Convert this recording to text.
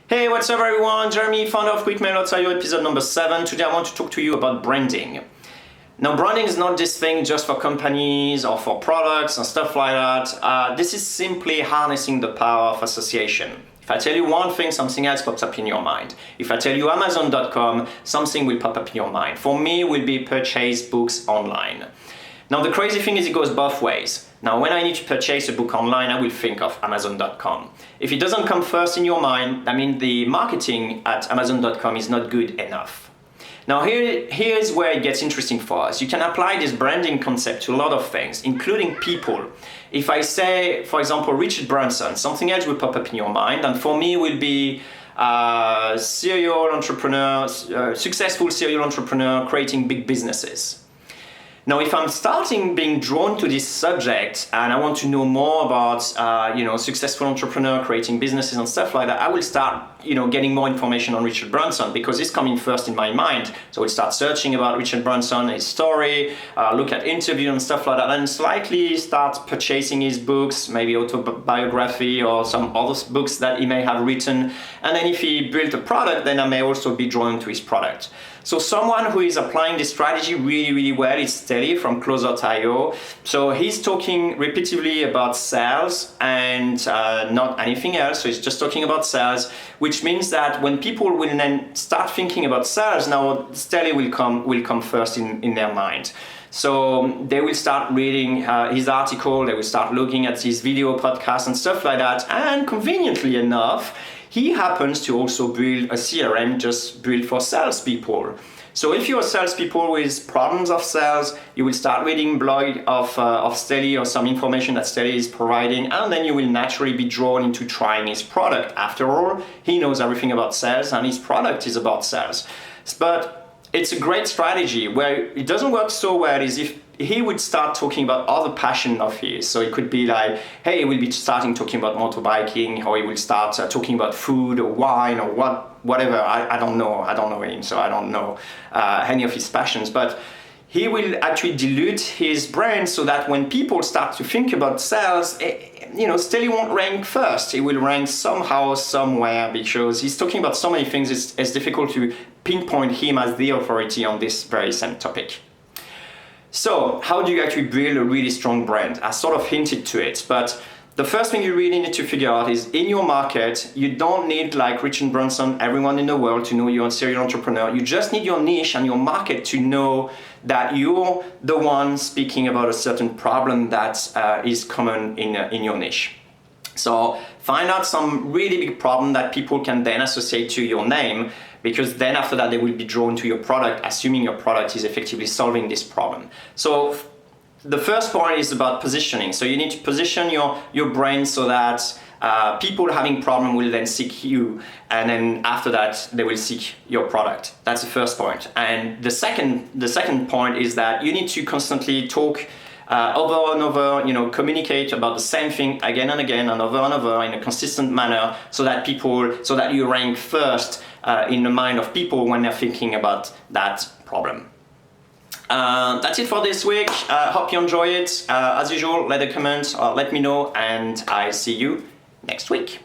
Hey, what's up everyone? Jeremy, founder of QuickMail.io, episode number 7. Today I want to talk to you about branding. Now, branding is not this thing just for companies or for products and stuff like that. This is simply harnessing the power of association. If I tell you one thing, something else pops up in your mind. If I tell you Amazon.com, something will pop up in your mind. For me, it will be purchase books online. Now, the crazy thing is it goes both ways. Now, when I need to purchase a book online, I will think of Amazon.com. If it doesn't come first in your mind, that means the marketing at Amazon.com is not good enough. Now, here's where it gets interesting for us. You can apply this branding concept to a lot of things, including people. If I say, for example, Richard Branson, something else will pop up in your mind, and for me will be serial entrepreneur, successful serial entrepreneur creating big businesses. Now, if I'm starting being drawn to this subject and I want to know more about, successful entrepreneur creating businesses and stuff like that, I will start, getting more information on Richard Branson because it's coming first in my mind. So we'll start searching about Richard Branson, his story, look at interviews and stuff like that, and slightly start purchasing his books, maybe autobiography or some other books that he may have written. And then if he built a product, then I may also be drawn to his product. So someone who is applying this strategy really, really well is Steli from Closer.io. So he's talking repetitively about sales and not anything else. So he's just talking about sales, which means that when people will then start thinking about sales, now Steli will come first in their mind. So they will start reading his article, they will start looking at his video podcast and stuff like that. And conveniently enough, he happens to also build a CRM just built for salespeople. So if you're salespeople with problems of sales, you will start reading blog of Steli or some information that Steli is providing, and then you will naturally be drawn into trying his product. After all, he knows everything about sales and his product is about sales. But it's a great strategy. Where it doesn't work so well is if he would start talking about other passion of his. So it could be like, hey, he will be starting talking about motorbiking, or he will start talking about food or wine or whatever. I don't know him, so I don't know any of his passions. But he will actually dilute his brand so that when people start to think about sales, Steli won't rank first. He will rank somehow, somewhere, because he's talking about so many things, it's difficult to pinpoint him as the authority on this very same topic. So, how do you actually build a really strong brand? I sort of hinted to it, but the first thing you really need to figure out is in your market, you don't need like Richard Branson, everyone in the world to know you're a serial entrepreneur. You just need your niche and your market to know that you're the one speaking about a certain problem that is common in your niche. So find out some really big problem that people can then associate to your name, because then after that they will be drawn to your product, assuming your product is effectively solving this problem. So the first point is about positioning. So you need to position your brand so that people having problem will then seek you, and then after that they will seek your product. That's the first point. And the second point is that you need to constantly talk over and over, communicate about the same thing again and again and over in a consistent manner, so that you rank first in the mind of people when they're thinking about that problem. That's it for this week. Hope you enjoy it. As usual, let a comment or let me know, and I'll see you next week.